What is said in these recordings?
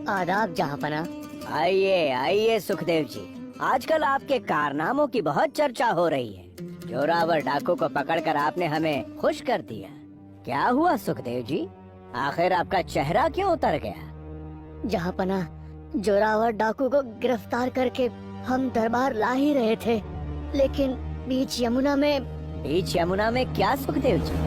आदाब जहाँपना। आइए आइए सुखदेव जी, आजकल आपके कारनामों की बहुत चर्चा हो रही है। जोरावर डाकू को पकड़कर आपने हमें खुश कर दिया। क्या हुआ सुखदेव जी, आखिर आपका चेहरा क्यों उतर गया? जहाँपना, जोरावर डाकू को गिरफ्तार करके हम दरबार ला ही रहे थे, लेकिन बीच यमुना में क्या सुखदेव जी?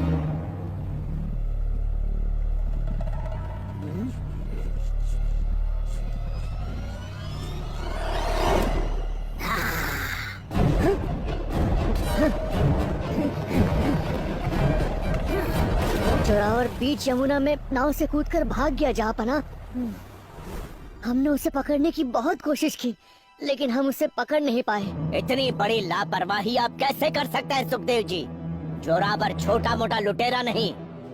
जोरावर बीच यमुना में नाव से कूदकर भाग गया जहाँपना। हमने उसे पकड़ने की बहुत कोशिश की, लेकिन हम उसे पकड़ नहीं पाए। इतनी बड़ी लापरवाही आप कैसे कर सकते हैं सुखदेव जी? जोरावर छोटा मोटा लुटेरा नहीं,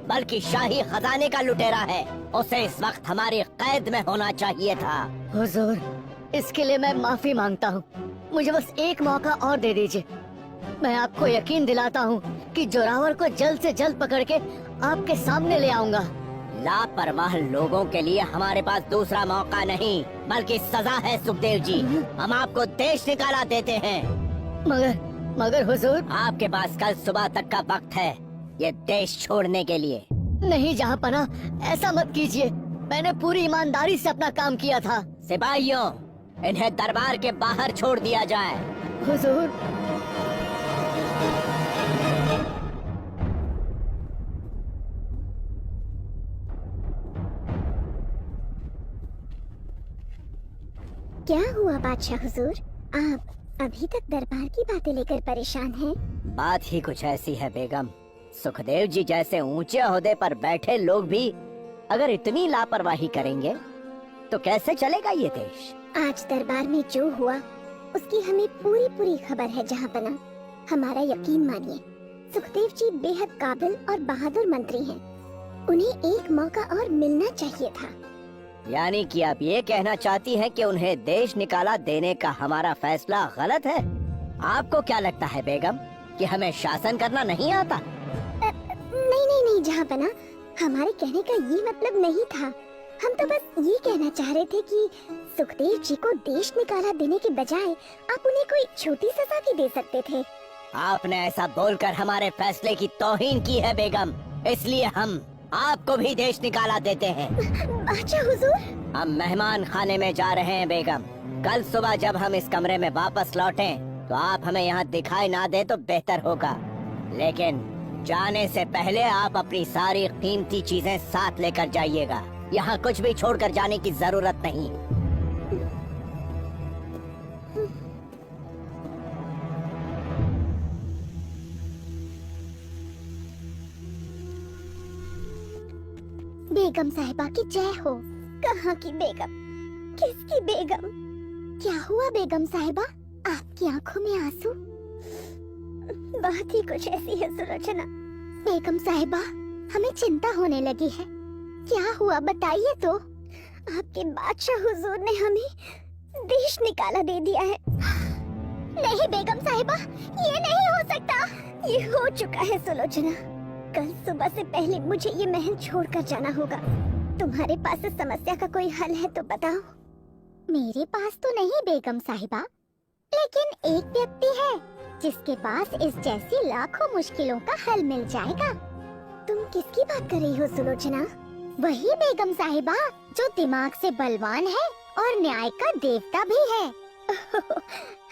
बल्कि शाही खजाने का लुटेरा है। उसे इस वक्त हमारी कैद में होना चाहिए था। हुजूर, इसके लिए मैं माफी मांगता हूँ। मुझे बस एक मौका और दे दीजिए। मैं आपको यकीन दिलाता हूँ कि जोरावर को जल्द से जल्द पकड़ के आपके सामने ले आऊंगा। लापरवाह लोगों के लिए हमारे पास दूसरा मौका नहीं, बल्कि सजा है सुखदेव जी। हम आपको देश निकाला देते हैं। मगर हुजूर, आपके पास कल सुबह तक का वक्त है ये देश छोड़ने के लिए। नहीं जहाँपना, ऐसा मत कीजिए। मैंने पूरी ईमानदारी से अपना काम किया था। सिपाहियों, इन्हें दरबार के बाहर छोड़ दिया जाए। हुजूर, क्या हुआ बादशाह हुजूर? आप अभी तक दरबार की बातें लेकर परेशान हैं? बात ही कुछ ऐसी है बेगम। सुखदेव जी जैसे ऊंचे ओहदे पर बैठे लोग भी अगर इतनी लापरवाही करेंगे तो कैसे चलेगा ये देश? आज दरबार में जो हुआ उसकी हमें पूरी खबर है जहाँपना। हमारा यकीन मानिए, सुखदेव जी बेहद काबिल और बहादुर मंत्री हैं। उन्हें एक मौका और मिलना चाहिए था। यानी कि आप ये कहना चाहती हैं कि उन्हें देश निकाला देने का हमारा फैसला गलत है? आपको क्या लगता है बेगम कि हमें शासन करना नहीं आता? नहीं जहाँपना, हमारे कहने का ये मतलब नहीं था। हम तो बस ये कहना चाह रहे थे कि सुखदेव जी को देश निकाला देने के बजाय आप उन्हें कोई छोटी सजा भी दे सकते थे। आपने ऐसा बोलकर हमारे फैसले की तौहीन की है बेगम, इसलिए हम आपको भी देश निकाला देते हैं। अच्छा हुजूर, हम मेहमान खाने में जा रहे हैं बेगम। कल सुबह जब हम इस कमरे में वापस लौटें तो आप हमें यहाँ दिखाई ना दे तो बेहतर होगा। लेकिन जाने से पहले आप अपनी सारी कीमती चीजें साथ लेकर जाइएगा। यहाँ कुछ भी छोड़कर जाने की जरूरत नहीं। बेगम साहिबा की जय हो। कहाँ की बेगम? किसकी बेगम? क्या हुआ बेगम साहिबा? आपकी आंखों में आंसू? बात ही कुछ ऐसी है सुलोचना। बेगम साहिबा, हमें चिंता होने लगी है। क्या हुआ बताइए तो। आपके बादशाह हुजूर ने हमें देश निकाला दे दिया है। नहीं बेगम साहिबा, ये नहीं हो सकता। ये हो चुका है सुलोचना। कल सुबह से पहले मुझे ये महल छोड़कर जाना होगा। तुम्हारे पास इस समस्या का कोई हल है तो बताओ। मेरे पास तो नहीं बेगम साहिबा, लेकिन एक व्यक्ति है जिसके पास इस जैसी लाखों मुश्किलों का हल मिल जाएगा। तुम किसकी बात कर रही हो सुलोचना? वही बेगम साहिबा जो दिमाग से बलवान है और न्याय का देवता भी है।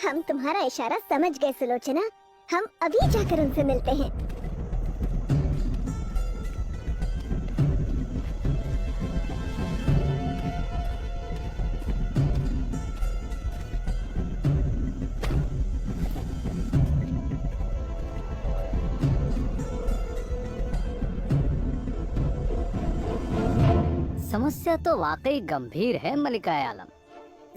हम तुम्हारा इशारा समझ गए सुलोचना। हम अभी जाकर उनसे मिलते हैं। समस्या तो वाकई गंभीर है मलिका आलम।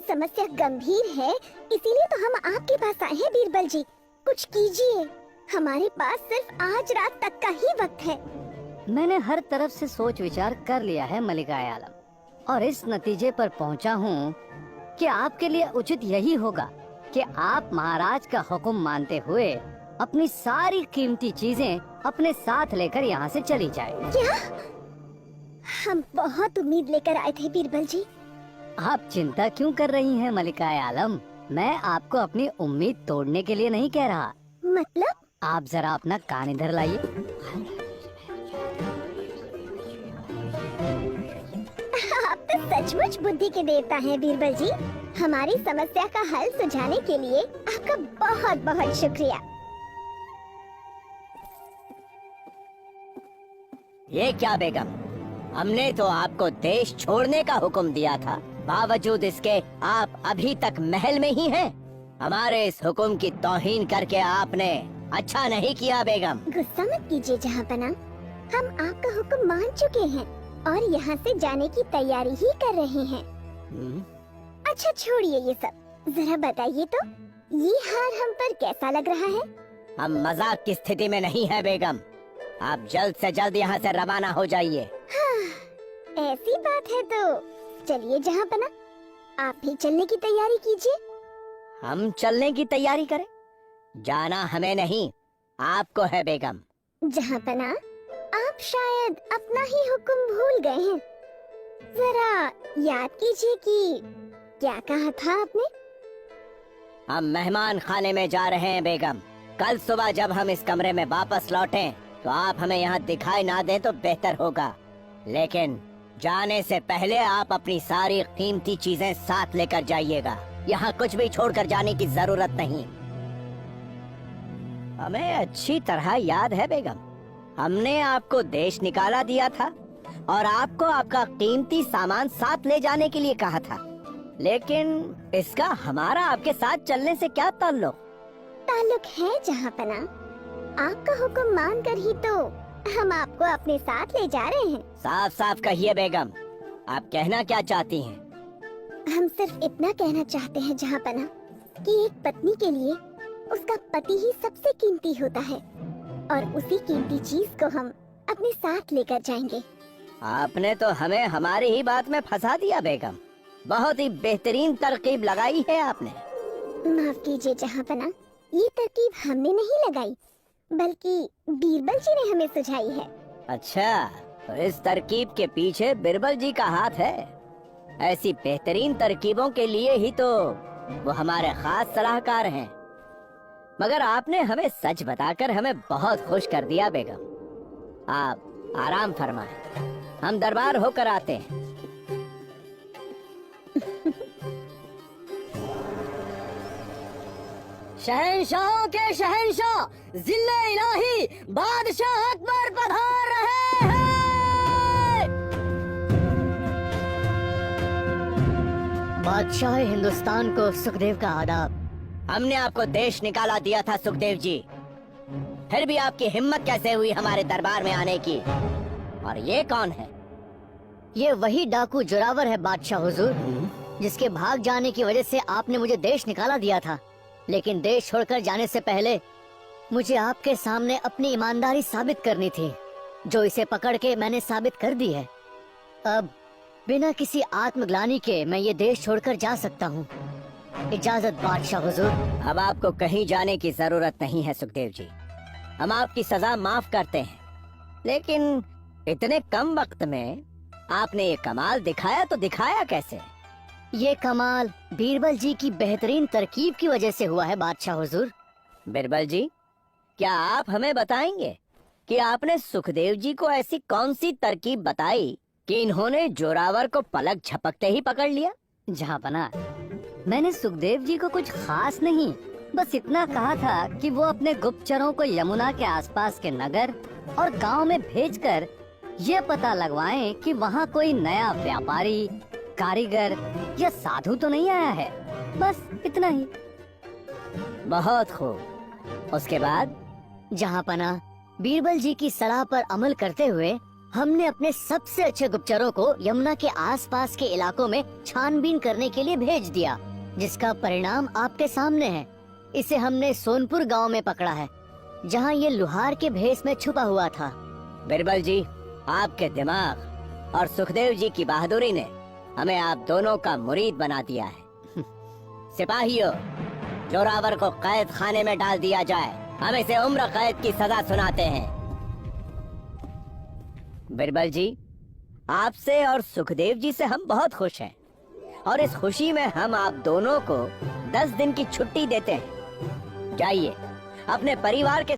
समस्या गंभीर है, इसीलिए तो हम आपके पास आए हैं बीरबल जी। कुछ कीजिए, हमारे पास सिर्फ आज रात तक का ही वक्त है। मैंने हर तरफ से सोच विचार कर लिया है मलिका आलम, और इस नतीजे पर पहुंचा हूं कि आपके लिए उचित यही होगा कि आप महाराज का हुक्म मानते हुए अपनी सारी कीमती चीजें अपने साथ लेकर यहाँ से चली जाए। क्या? हम बहुत उम्मीद लेकर आए थे बीरबल जी। आप चिंता क्यों कर रही हैं मलिका आलम? मैं आपको अपनी उम्मीद तोड़ने के लिए नहीं कह रहा। मतलब? आप जरा अपना कान इधर लाइए। आप तो सचमुच बुद्धि के देवता हैं बीरबल जी। हमारी समस्या का हल सुझाने के लिए आपका बहुत बहुत शुक्रिया। ये क्या बेगम, हमने तो आपको देश छोड़ने का हुक्म दिया था, बावजूद इसके आप अभी तक महल में ही हैं। हमारे इस हुक्म की तौहीन करके आपने अच्छा नहीं किया बेगम। गुस्सा मत कीजिए जहाँपना, हम आपका हुक्म मान चुके हैं और यहाँ से जाने की तैयारी ही कर रहे हैं। अच्छा छोड़िए ये सब, जरा बताइए तो ये हार हम पर कैसा लग रहा है? हम मजाक की स्थिति में नहीं है बेगम, आप जल्द से जल्द यहाँ से रवाना हो जाइए। हाँ, ऐसी बात है तो चलिए जहाँपना, आप भी चलने की तैयारी कीजिए। हम चलने की तैयारी करें? जाना हमें नहीं, आपको है बेगम। जहाँपना, आप शायद अपना ही हुक्म भूल गए हैं। जरा याद कीजिए कि क्या कहा था आपने? हम मेहमान खाने में जा रहे हैं बेगम। कल सुबह जब हम इस कमरे में वापस लौटें तो आप हमें यहाँ दिखाई ना दें तो बेहतर होगा, लेकिन जाने से पहले आप अपनी सारी कीमती चीजें साथ लेकर जाइएगा। यहाँ कुछ भी छोड़कर जाने की जरूरत नहीं। हमें अच्छी तरह याद है बेगम, हमने आपको देश निकाला दिया था और आपको आपका कीमती सामान साथ ले जाने के लिए कहा था, लेकिन इसका हमारा आपके साथ चलने से क्या ताल्लुक? ताल्लुक है जहाँपना, आपका हुक्म मानकर ही तो हम आपको अपने साथ ले जा रहे हैं। साफ साफ कहिए बेगम, आप कहना क्या चाहती हैं? हम सिर्फ इतना कहना चाहते हैं जहाँपना कि एक पत्नी के लिए उसका पति ही सबसे कीमती होता है और उसी कीमती चीज को हम अपने साथ लेकर जाएंगे। आपने तो हमें हमारी ही बात में फंसा दिया बेगम, बहुत ही बेहतरीन तरकीब लगाई है आपने। माफ कीजिए जहाँपना, ये तरकीब हमने नहीं लगाई बल्कि बीरबल जी ने हमें सुझाई है। अच्छा, तो इस तरकीब के पीछे बिरबल जी का हाथ है। ऐसी बेहतरीन तरकीबों के लिए ही तो वो हमारे खास सलाहकार हैं। मगर आपने हमें सच बताकर हमें बहुत खुश कर दिया बेगम। आप आराम फरमाएं, हम दरबार होकर आते हैं। शहंशाहों के शहंशाह जिले इलाही बादशाह अकबर पधार रहे हैं। बादशाह हिंदुस्तान को सुखदेव का आदाब। हमने आपको देश निकाला दिया था सुखदेव जी, फिर भी आपकी हिम्मत कैसे हुई हमारे दरबार में आने की? और ये कौन है? ये वही डाकू जोरावर है बादशाह हुजूर, जिसके भाग जाने की वजह से आपने मुझे देश निकाला दिया था। लेकिन देश छोड़कर जाने से पहले मुझे आपके सामने अपनी ईमानदारी साबित करनी थी, जो इसे पकड़ के मैंने साबित कर दी है। अब बिना किसी आत्मग्लानि के मैं ये देश छोड़कर जा सकता हूँ। इजाजत बादशाह हुजूर। अब आपको कहीं जाने की जरूरत नहीं है सुखदेव जी, हम आपकी सजा माफ करते हैं। लेकिन इतने कम वक्त में आपने ये कमाल दिखाया तो दिखाया कैसे? ये कमाल बीरबल जी की बेहतरीन तरकीब की वजह से हुआ है बादशाह हुजूर। बिरबल जी, क्या आप हमें बताएंगे कि आपने सुखदेव जी को ऐसी कौन सी तरकीब बताई कि इन्होंने जोरावर को पलक झपकते ही पकड़ लिया? जहाँपना, मैंने सुखदेव जी को कुछ खास नहीं, बस इतना कहा था कि वो अपने गुप्तचरों को यमुना के आसपास के नगर और गांव में भेजकर ये पता लगवाएं कि वहाँ कोई नया व्यापारी, कारीगर या साधु तो नहीं आया है। बस इतना ही। बहुत खूब। उसके बाद? जहाँपना, बीरबल जी की सलाह पर अमल करते हुए हमने अपने सबसे अच्छे गुप्तचरों को यमुना के आसपास के इलाकों में छानबीन करने के लिए भेज दिया, जिसका परिणाम आपके सामने है। इसे हमने सोनपुर गांव में पकड़ा है, जहां ये लुहार के भेष में छुपा हुआ था। बिरबल जी, आपके दिमाग और सुखदेव जी की बहादुरी ने हमें आप दोनों का मुरीद बना दिया है। सिपाहियों, जोरावर को कैद खाने में डाल दिया जाए हम इसे उम्र कैद की सजा सुनाते हैं। बिरबल जी, आपसे और सुखदेव जी से हम बहुत खुश हैं और इस खुशी में हम आप दोनों को 10 दिन की छुट्टी देते हैं। जाइए अपने परिवार के